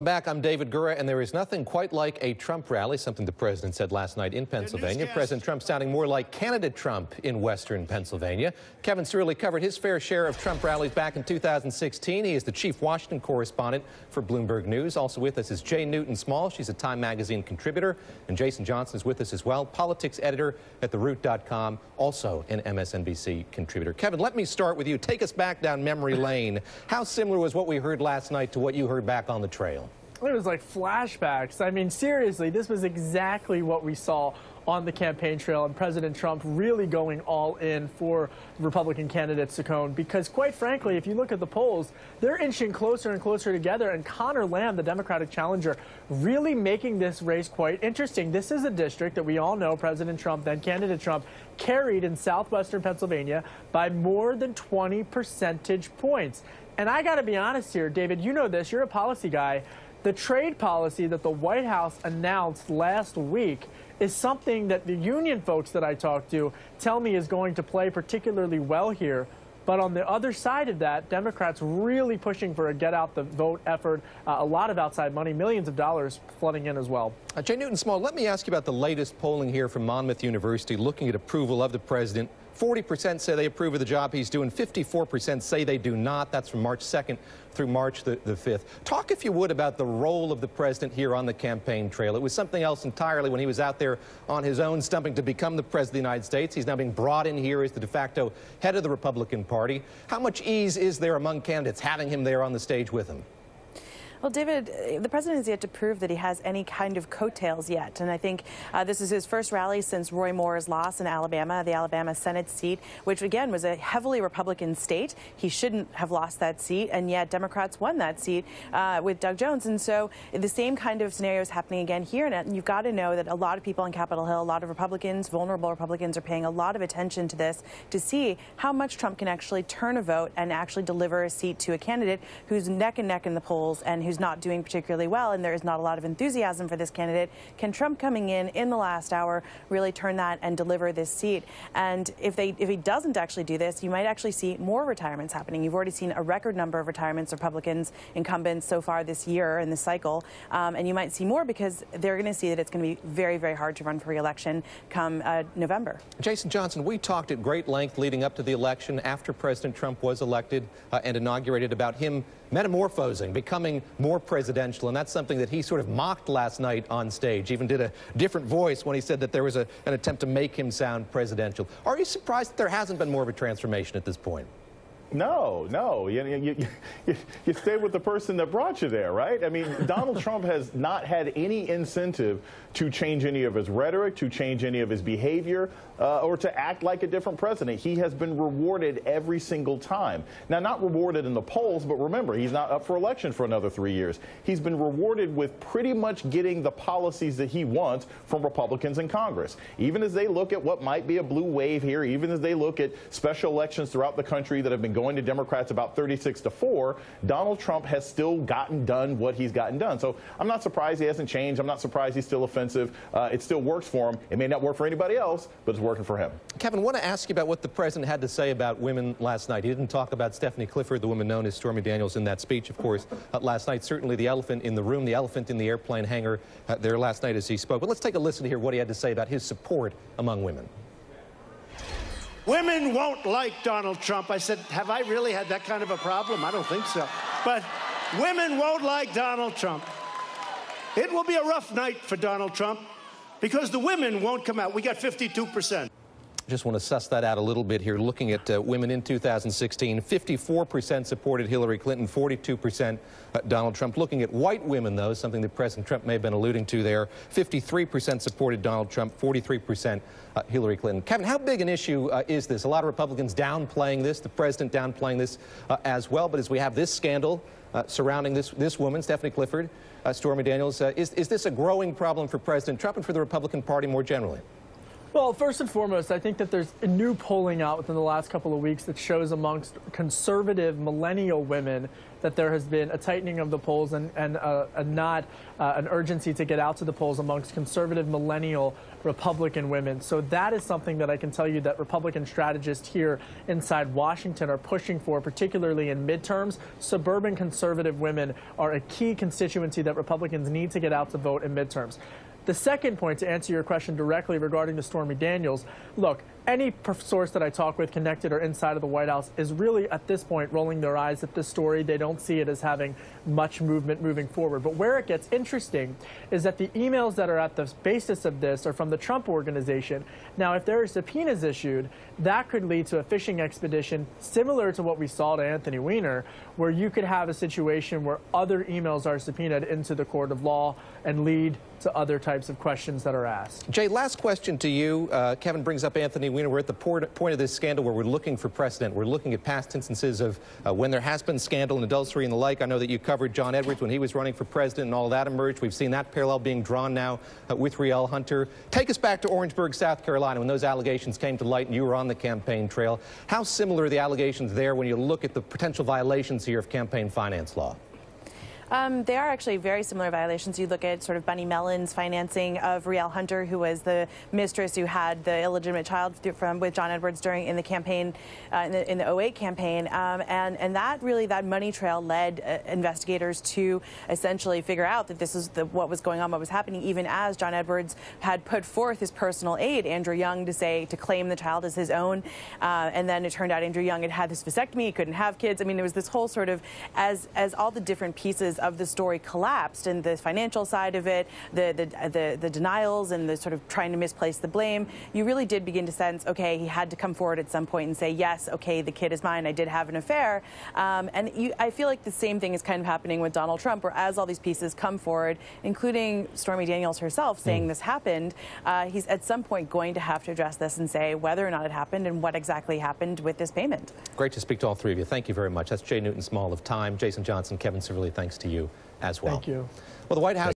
Back, I'm David Gura, and there is nothing quite like a Trump rally, something the president said last night in Pennsylvania. President Trump sounding more like candidate Trump in western Pennsylvania. Kevin Cirilli covered his fair share of Trump rallies back in 2016. He is the chief Washington correspondent for Bloomberg News. Also with us is Jay Newton-Small. She's a Time magazine contributor. And Jason Johnson is with us as well, politics editor at theroot.com, also an MSNBC contributor. Kevin, let me start with you. Take us back down memory lane. How similar was what we heard last night to what you heard back on the trail? It was like flashbacks. I mean, seriously, this was exactly what we saw on the campaign trail, and President Trump really going all in for Republican candidate Saccone, because quite frankly, if you look at the polls, they're inching closer and closer together, and Conor Lamb, the Democratic challenger, really making this race quite interesting. This is a district that we all know President Trump, then candidate Trump, carried in southwestern Pennsylvania by more than 20 percentage points. And I got to be honest here, David, you know this, you're a policy guy. The trade policy that the White House announced last week is something that the union folks that I talked to tell me is going to play particularly well here. But on the other side of that, Democrats really pushing for a get-out-the-vote effort, a lot of outside money, millions of dollars flooding in as well. Jay Newton-Small, let me ask you about the latest polling here from Monmouth University looking at approval of the president. 40% say they approve of the job he's doing. 54% say they do not. That's from March 2nd through March the 5th. Talk, if you would, about the role of the president here on the campaign trail. It was something else entirely when he was out there on his own, stumping to become the president of the United States. He's now being brought in here as the de facto head of the Republican Party. How much ease is there among candidates having him there on the stage with him? Well, David, the president has yet to prove that he has any kind of coattails yet. And I think this is his first rally since Roy Moore's loss in Alabama, the Alabama Senate seat, which, again, was a heavily Republican state. He shouldn't have lost that seat, and yet Democrats won that seat with Doug Jones. And so the same kind of scenario is happening again here. And you've got to know that a lot of people on Capitol Hill, a lot of Republicans, vulnerable Republicans, are paying a lot of attention to this to see how much Trump can actually turn a vote and actually deliver a seat to a candidate who's neck and neck in the polls and who's not doing particularly well, and there is not a lot of enthusiasm for this candidate. Can Trump coming in the last hour really turn that and deliver this seat? And if he doesn't actually do this, you might actually see more retirements happening. You've already seen a record number of retirements, Republicans, incumbents so far this year in this cycle, and you might see more because they're going to see that it's going to be very, very hard to run for re-election come November. Jason Johnson, we talked at great length leading up to the election after President Trump was elected and inaugurated about him metamorphosing, becoming more presidential, and that's something that he sort of mocked last night on stage, even did a different voice when he said that there was an attempt to make him sound presidential. Are you surprised that there hasn't been more of a transformation at this point? No. You stay with the person that brought you there, right? I mean, Donald Trump has not had any incentive to change any of his rhetoric, to change any of his behavior, or to act like a different president. He has been rewarded every single time. Now, not rewarded in the polls, but remember, he's not up for election for another 3 years. He's been rewarded with pretty much getting the policies that he wants from Republicans in Congress. Even as they look at what might be a blue wave here, even as they look at special elections throughout the country that have been going to Democrats about 36-4, Donald Trump has still gotten done what he's gotten done. So I'm not surprised he hasn't changed. I'm not surprised he's still offensive. It still works for him. It may not work for anybody else, but it's working for him. Kevin, I want to ask you about what the president had to say about women last night. He didn't talk about Stephanie Clifford, the woman known as Stormy Daniels, in that speech, of course, last night. Certainly the elephant in the room, the elephant in the airplane hangar there last night as he spoke. But let's take a listen to hear what he had to say about his support among women. Women won't like Donald Trump. I said, have I really had that kind of a problem? I don't think so. But women won't like Donald Trump. It will be a rough night for Donald Trump because the women won't come out. We got 52%. Just want to suss that out a little bit here. Looking at women in 2016, 54% supported Hillary Clinton, 42% Donald Trump. Looking at white women, though, something that President Trump may have been alluding to there, 53% supported Donald Trump, 43% Hillary Clinton. Kevin, how big an issue is this? A lot of Republicans downplaying this, the president downplaying this as well. But as we have this scandal surrounding this woman, Stephanie Clifford, Stormy Daniels, is this a growing problem for President Trump and for the Republican Party more generally? Well, first and foremost, I think that there's a new polling out within the last couple of weeks that shows amongst conservative millennial women that there has been a tightening of the polls and not an urgency to get out to the polls amongst conservative millennial Republican women. So that is something that I can tell you that Republican strategists here inside Washington are pushing for, particularly in midterms. Suburban conservative women are a key constituency that Republicans need to get out to vote in midterms. The second point, to answer your question directly regarding the Stormy Daniels, look, any source that I talk with connected or inside of the White House is really, at this point, rolling their eyes at this story. They don't see it as having much movement moving forward. But where it gets interesting is that the emails that are at the basis of this are from the Trump organization. Now, if there are subpoenas issued, that could lead to a fishing expedition similar to what we saw to Anthony Weiner, where you could have a situation where other emails are subpoenaed into the court of law and lead to other types of questions that are asked. Jay, last question to you. Kevin brings up Anthony Weiner. We're at the point of this scandal where we're looking for precedent. We're looking at past instances of when there has been scandal and adultery and the like. I know that you covered John Edwards when he was running for president and all that emerged. We've seen that parallel being drawn now with Rielle Hunter. Take us back to Orangeburg, South Carolina, when those allegations came to light and you were on the campaign trail. How similar are the allegations there when you look at the potential violations here of campaign finance law? They are actually very similar violations. You look at sort of Bunny Mellon's financing of Rielle Hunter, who was the mistress who had the illegitimate child with John Edwards in the campaign, in the 08 campaign, and that money trail led investigators to essentially figure out that this is what was going on, what was happening, even as John Edwards had put forth his personal aide, Andrew Young, to claim the child as his own, and then it turned out Andrew Young had had this vasectomy, he couldn't have kids. I mean, there was this whole sort of, as all the different pieces of the story collapsed, and the financial side of it, the denials and the sort of trying to misplace the blame, you really did begin to sense, okay, he had to come forward at some point and say, yes, okay, the kid is mine, I did have an affair. I feel like the same thing is kind of happening with Donald Trump, where as all these pieces come forward, including Stormy Daniels herself saying this happened, he's at some point going to have to address this and say whether or not it happened and what exactly happened with this payment. Great to speak to all three of you. Thank you very much. That's Jay Newton Small of Time, Jason Johnson, Kevin Cirilli, thanks to you as well. Thank you. Well, the White House